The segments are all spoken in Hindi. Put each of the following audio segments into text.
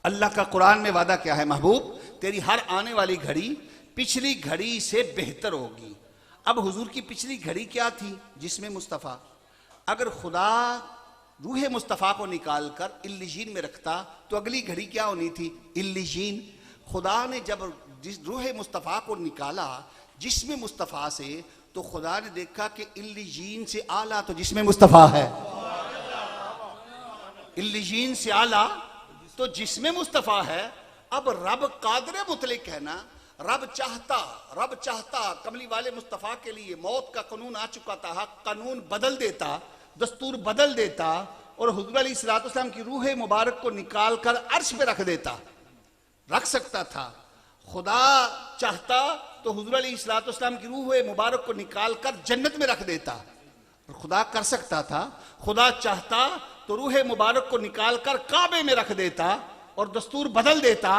अल्लाह का कुरान में वादा क्या है, महबूब तेरी हर आने वाली घड़ी पिछली घड़ी से बेहतर होगी। अब हुजूर की पिछली घड़ी क्या थी, जिसमें मुस्तफ़ा, अगर खुदा रूह मुस्तफ़ा को निकाल कर इल्लिजीन में रखता तो अगली घड़ी क्या होनी थी, इल्लिजीन। खुदा ने जब जिस रूह मुस्तफ़ा को निकाला जिसमें मुस्तफ़ा से, तो खुदा ने देखा कि इल्लिजीन से आला तो जिसमें मुस्तफ़ा है, इल्लिजीन से आला तो जिसमें मुस्तफ़ा है। अब रब कादर मुतलिक है ना, रब चाहता कमली वाले मुस्तफ़ा के लिए मौत का कानून आ चुका था, कानून बदल देता, दस्तूर बदल देता और हुज़ूर अलैहिस्सलाम की रूह मुबारक को निकाल कर अर्श पे रख देता, रख सकता था। खुदा चाहता तो हुज़ूर अलैहिस्सलाम की रूह मुबारक को निकाल कर जन्नत में रख देता, खुदा कर सकता था। खुदा चाहता तो रूह मुबारक को निकाल कर काबे में रख देता और दस्तूर बदल देता।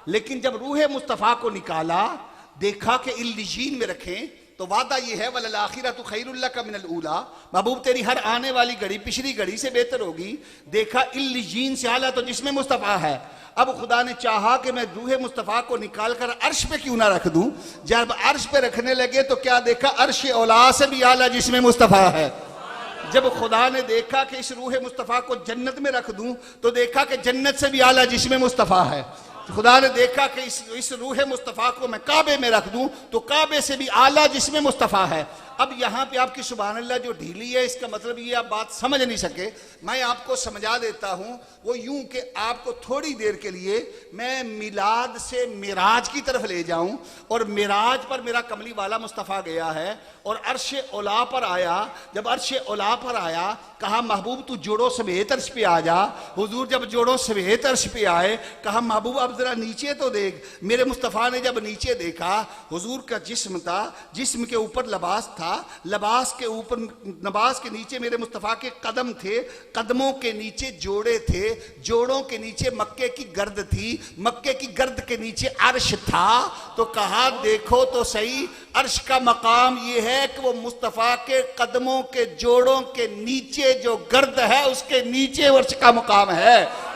लेकिन जब रूह मुस्तफ़ा को निकाला, देखा कि इल्लिजीन में रखें, तो वादा ये है वलल आखिरतु खैरुल लका मिनल ऊला, महबूब तेरी हर आने वाली घड़ी पिछली घड़ी से बेहतर होगी। देखा इल्लिजीन से आला तो जिसमें मुस्तफ़ा है। अब खुदा ने चाहा कि मैं रूह मुस्तफ़ा को निकाल कर अर्श पे क्यों ना रख दूं। जब अर्श पे रखने लगे तो क्या देखा, अर्श औला से भी आला जिसमें मुस्तफ़ा है। जब खुदा ने देखा कि इस रूह मुस्तफ़ा को जन्नत में रख दूं, तो देखा कि जन्नत से भी आला जिसमें मुस्तफ़ा है। खुदा ने देखा कि इस रूह मुस्तफ़ा को मैं काबे में रख दूं, तो काबे से भी आला जिसमें मुस्तफ़ा है। अब यहाँ पे आपकी सुभान अल्लाह जो ढीली है, इसका मतलब ये आप बात समझ नहीं सके, मैं आपको समझा देता हूँ। वो यूं कि आपको थोड़ी देर के लिए मैं मिलाद से मिराज की तरफ ले जाऊं, और मिराज पर मेरा कमली वाला मुस्तफ़ा गया है और अर्श औला पर आया। जब अर्श औला पर आया, कहा महबूब तू जोड़ों समेत अर्श पे आ जा। हुजूर जब जोड़ों समेत अर्श पे आए, कहा महबूब अब जरा नीचे तो देख। मेरे मुस्तफ़ा ने जब नीचे देखा, हुजूर का जिस्म था, जिस्म के ऊपर लिबास था, लिबास के ऊपर नबाज के नीचे मेरे मुस्तफ़ा के कदम थे, कदमों के नीचे जोड़े थे, जोड़ों के नीचे मक्के की गर्द थी, मक्के की गर्द के नीचे अर्श था। तो कहा देखो तो सही, अर्श का मकाम ये है कि वो मुस्तफ़ा के कदमों के जोड़ों के नीचे जो गर्द है उसके नीचे अर्श का मकाम है।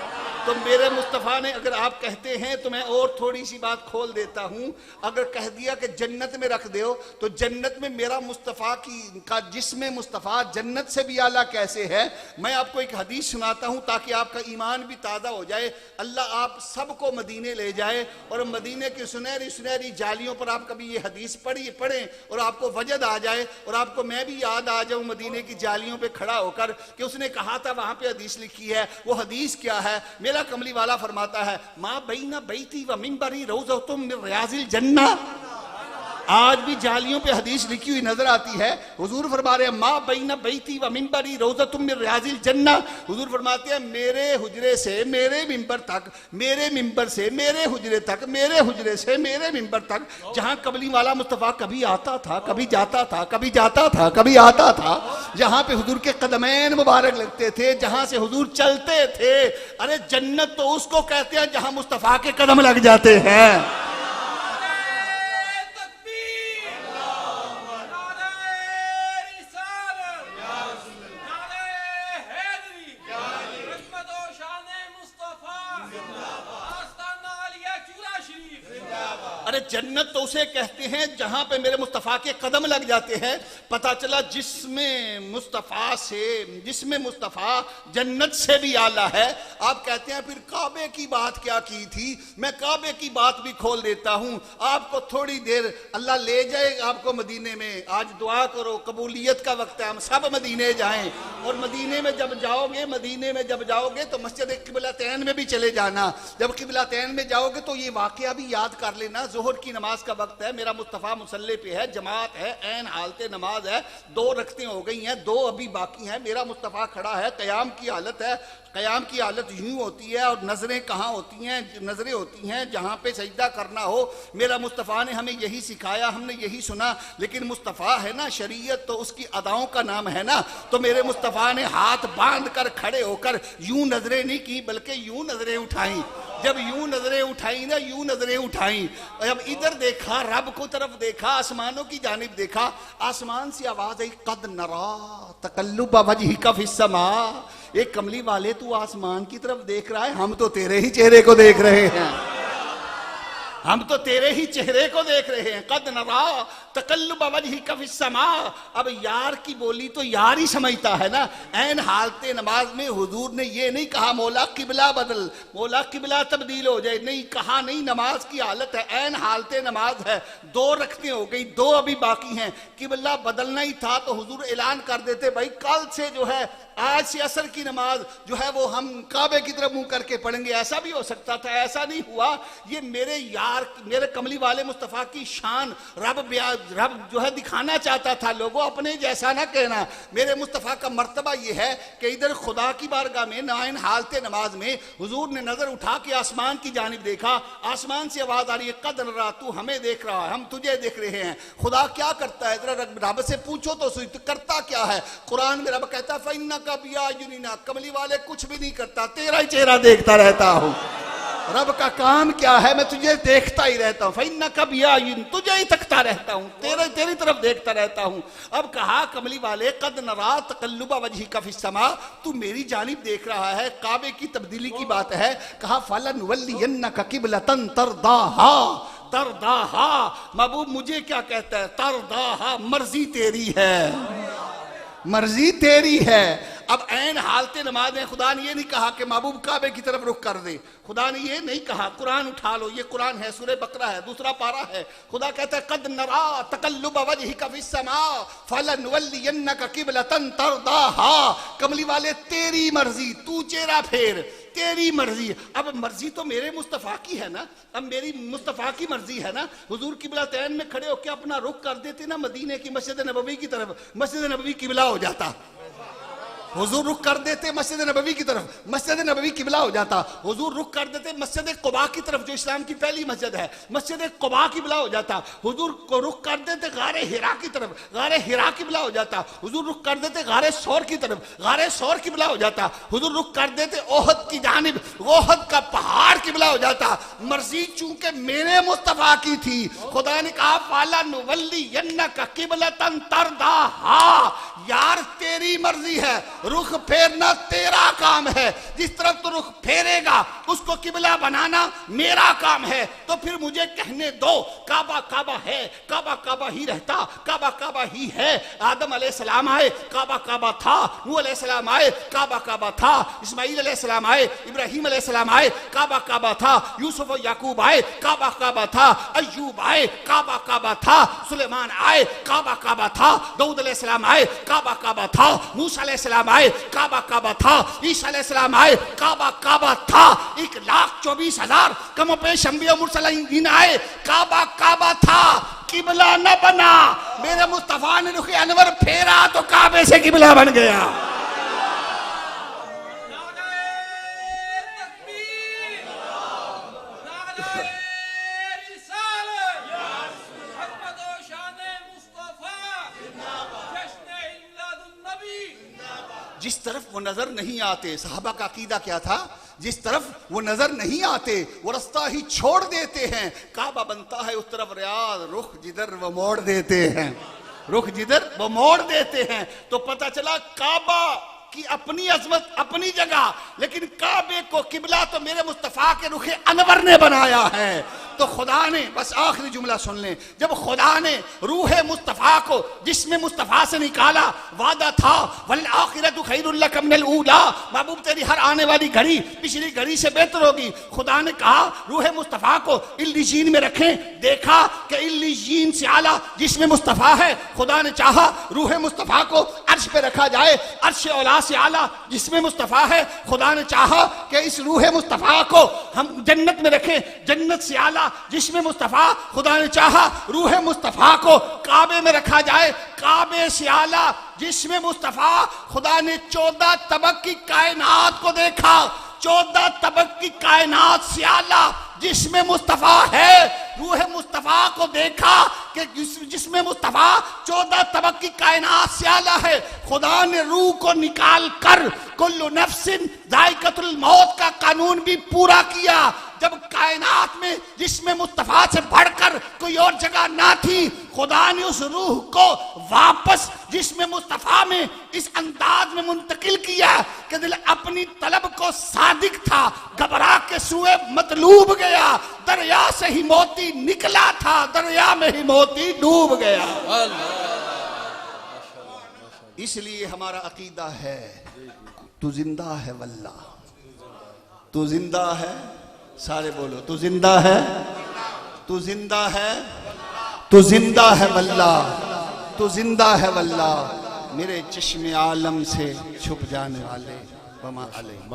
तो मेरे मुस्तफ़ा ने, अगर आप कहते हैं तो मैं और थोड़ी सी बात खोल देता हूं, अगर कह दिया कि जन्नत में रख दो, तो जन्नत में मेरा मुस्तफ़ा का जिस्म मुस्तफ़ा जन्नत से भी आला कैसे है। मैं आपको एक हदीस सुनाता हूं ताकि आपका ईमान भी ताज़ा हो जाए। अल्लाह आप सबको मदीने ले जाए और मदीने की सुनहरी सुनहरी जालियों पर आप कभी ये हदीस पढ़ें और आपको वजद आ जाए और आपको मैं भी याद आ जाऊं मदीने की जालियों पर खड़ा होकर कि उसने कहा था, वहां पर हदीस लिखी है। वो हदीस क्या है? मेरा कमली वाला फरमाता है, माँ बैना बैती व मिंबरी रौज़तुम मिन रियाज़िल जन्ना। आज भी जालियों पे हदीस लिखी हुई नजर आती है। हुजूर फरमा रहे हैं, माँ बैना बैती व मिंबरी रौज़तुम मिन रियाज़िल जन्ना। हुजूर फरमाते हैं, मेरे हुजरे से मेरे मिंबर तक, मेरे मिंबर से मेरे हुजरे तक, मेरे हुजरे से मेरे मिंबर तक, जहां कमली वाला मुस्तफ़ा कभी आता था, कभी जाता था, कभी जाता था, कभी आता था, जहां पे हुजूर के कदमैन मुबारक लगते थे, जहां से हुजूर चलते थे। अरे जन्नत तो उसको कहते हैं जहां मुस्तफ़ा के कदम लग जाते हैं। अरे जन्नत तो उसे कहते हैं जहां पे मेरे मुस्तफ़ा के कदम लग जाते हैं। पता चला जिसमें मुस्तफ़ा जन्नत से भी आला है। आप कहते हैं फिर काबे की बात क्या की थी? मैं काबे की बात भी खोल देता हूं आपको। थोड़ी देर अल्लाह ले जाएगा आपको मदीने में। आज दुआ करो, कबूलियत का वक्त है, हम सब मदीने जाएं। और मदीने में जब जाओगे तो मस्जिद क़िबलतैन में भी चले जाना। जब क़िबलतैन में जाओगे तो ये वाक़या भी याद कर लेना, ज़ोहर की नमाज का वक्त है, मेरा मुस्तफ़ा मुसल्ले पे है, जमात है, ऐन हालत नमाज है, 2 रकतें हो गई हैं, 2 अभी बाकी हैं, मेरा मुस्तफ़ा खड़ा है, क़याम की हालत है। क़याम की हालत यूं होती है और नज़रें कहाँ होती हैं? नज़रें होती हैं जहाँ पे सजदा करना हो। मेरा मुस्तफ़ा ने हमें यही सिखाया, हमने यही सुना। लेकिन मुस्तफ़ा है ना, शरीयत तो उसकी अदाओं का नाम है ना। तो मेरे मुस्तफ़ा ने हाथ बांध कर खड़े होकर यूं नज़रें नहीं की, बल्कि यूं नज़रें उठाई। जब यूं नजरें उठाई ना, यूं नजरें उठाई, जब इधर देखा, रब को तरफ देखा, आसमानों की जानिब देखा, आसमान से आवाज आई, कद नरा तकल्लुब वजहिका फिस्समा। ये कमली वाले तू आसमान की तरफ देख रहा है, हम तो तेरे ही चेहरे को देख रहे हैं, हम तो तेरे ही चेहरे को देख रहे हैं। कद नरा तकल्लुब वजहिका फिस समा। अब यार की बोली तो यार ही समझता है ना। ऐन हालते नमाज में हुजूर ने ये नहीं कहा मौला किबला बदल, मौला किबला तब्दील हो जाए, नहीं कहा, नहीं, नमाज की हालत है, ऐन हालते नमाज है, 2 रखते हो गई, 2 अभी बाकी हैं, किबला बदलना ही था तो हुजूर ऐलान कर देते भाई कल से जो है, आज से असर की नमाज जो है वो हम काबे की तरफ मुंह करके पढ़ेंगे। ऐसा भी हो सकता था, ऐसा नहीं हुआ। ये मेरे यार, मेरे कमली वाले मुस्तफ़ा की शान रब जो है दिखाना चाहता था। लोगों अपने जैसा ना कहना। मेरे मुस्तफ़ा का मर्तबा ये है कि इधर खुदा की बारगाह में नाइन हालते नमाज में हुजूर ने नजर उठा के आसमान की जानिब देखा, आसमान से आवाज आ रही है कद नरा, तू हमें देख रहा है, हम तुझे देख रहे हैं। खुदा क्या करता है जरा रब से पूछो तो सही, करता क्या है? कुरान में रब कहता है फइन्ना का बिया युनिना, कमली वाले कुछ भी नहीं करता, तेरा ही चेहरा देखता रहता हूं। रब का काम क्या है? मैं तुझे देखता ही रहता हूं। फइन्ना का बिया युन, तुझे ही तकता रहता हूं, तेरी तरफ देखता रहता हूं। अब कहा कमली वाले कद नरा तकल्लुब वजहिका फिस समा, तू मेरी जानिब देख रहा है, काबे की तब्दीली की बात है। कहा फलनुवल्लियन्नका किबलतन तरदाहा, तरदाहा, महबूब मुझे क्या कहता है? तरदाहा, मर्जी तेरी है, मर्जी तेरी है। अब ऐन हालते नमाज में खुदा ने ये नहीं कहा कि महबूब काबे की तरफ रुख कर दे, खुदा ने ये नहीं कहा। कुरान उठा लो, ये कुरान है, सूरह बकरा है, 2 पारा है। खुदा कहता है कद नरा तकल्लुब वजहिका फिस समा फलनुवल्लियन्नका किबलतन तरदाहा, कमली वाले तेरी मर्जी, तू चेहरा फेर, तेरी मर्जी। अब मर्जी तो मेरे मुस्तफ़ा की है ना, अब मेरी मुस्तफ़ा की मर्जी है ना। हुजूर किबला तैन में खड़े होकर अपना रुख कर देते ना मदीने की मस्जिद नबवी की तरफ, मस्जिद नबवी किबला हो जाता। हुजूर रुख कर देते मस्जिद नबवी की तरफ, मस्जिद नबवी किबला हो जाता। हुजूर रुख कर देते मस्जिद कुबा की तरफ, जो इस्लाम की पहली मस्जिद है, मस्जिद कुबा किबला हो जाता। हुजूर को रुख कर देते गारे हिरा की तरफ, गारे हिरा किबला हो जाता। हुजूर रुख कर देते गारे सौर की तरफ, गारे सौर किबला हो जाता। हुजूर रुख कर देते ओहद की जानिब, ओहद का पहाड़ किबला हो जाता। मर्जी चूंकि मेरे मुस्तफा की थी, खुदा ने कहा फलनुवल्लियन्नका किबलतन तरदाहा, यार तेरी मर्जी है, रुख फेरना तेरा काम है। जिस तरफ तो रुख फेरेगा उसको किबला बनाना मेरा काम है। तो फिर मुझे कहने दो, काबा काबा है, काबा काबा ही रहता, काबा काबा ही है। आदम अलैहिस्सलाम आए, काबा काबा था। नूह अलैहिस्सलाम आए, काबा काबा था। इस्माइल अलैहिस्सलाम आए, इब्राहिम अलैहिस्सलाम आए, काबा काबा था। यूसुफ और याकूब आए, काबा काबा था। अय्यूब आए, काबा काबा था। सुलेमान आए, काबा काबा था। दाऊद अलैहिस्सलाम आए, काबा काबा था। मूसा अलैहिस्सलाम आए, काबा काबा था। ईसा अलैहिस्सलाम आए, काबा काबा था। 1,24,000 कम पेश अंबिया मुरसलीन आए, काबा काबा था। किबला न बना, मेरे मुस्तफा ने रुख अनवर फेरा तो काबे से किबला बन गया। जिस तरफ वो नजर नहीं आते, साहबा का अकीदा क्या था? जिस तरफ वो नजर नहीं आते वो रास्ता ही छोड़ देते हैं। काबा बनता है उस तरफ रियाद, रुख जिधर वो मोड़ देते हैं, रुख जिधर वो मोड़ देते हैं। तो पता चला काबा की अपनी अजमत, अपनी जगह, लेकिन काबे को किबला तो मेरे मुस्तफा के रुखे अनवर ने बनाया है। तो खुदा ने, बस आखिरी जुमला सुन लें, जब खुदा ने रूह मुस्तफा को जिस्म मुस्तफा से निकाला, वादा था वल आखिरतु खैरुल लक मिनल ऊला, महबूब तेरी हर आने वाली घड़ी पिछली घड़ी से बेहतर होगी। खुदा ने कहा रूह मुस्तफा को इल्लीजीन में रखें। देखा कि इल्लीजीन से आला जिस्म मुस्तफा है। खुदा ने चाहा रूह मुस्तफा को अर्श पे रखा जाए, अर्श औला से आला जिस्म मुस्तफा है। खुदा ने चाहा कि इस रूह मुस्तफा को हम जन्नत में रखें, जन्नत से आला जिस्म मुस्तफा। खुदा ने चाहा रूह मुस्तफा को काबे में रखा जाए, काबे से आला जिस्म मुस्तफा। खुदा ने 14 तबक की कायनात को देखा, 14 तबक की कायनात से आला जिस्म मुस्तफा है। रूह मुस्तफा को देखा कि जिस्म मुस्तफा 14 तबक की कायनात से आला है। खुदा ने रूह को निकाल कर कुल्लु नफ्सिन जायकातुल मौत का कानून भी पूरा किया। जब कायनात में जिसमें मुस्तफा से बढ़कर कोई और जगह ना थी, खुदा ने उस रूह को वापस जिसमें मुस्तफा में इस अंदाज में मुंतकिल किया कि दिल अपनी तलब को सादिक था, घबरा के सुए मतलूब गया, दरिया से ही मोती निकला था, दरिया में ही मोती डूब गया। इसलिए हमारा अकीदा है, तू जिंदा है वल्लाह, तू जिंदा है, सारे बोलो तू जिंदा है, तू जिंदा है, तू जिंदा है वल्लाह, तू जिंदा है वल्लाह, मेरे चश्मे आलम से छुप जाने वाले वमा अलैहि।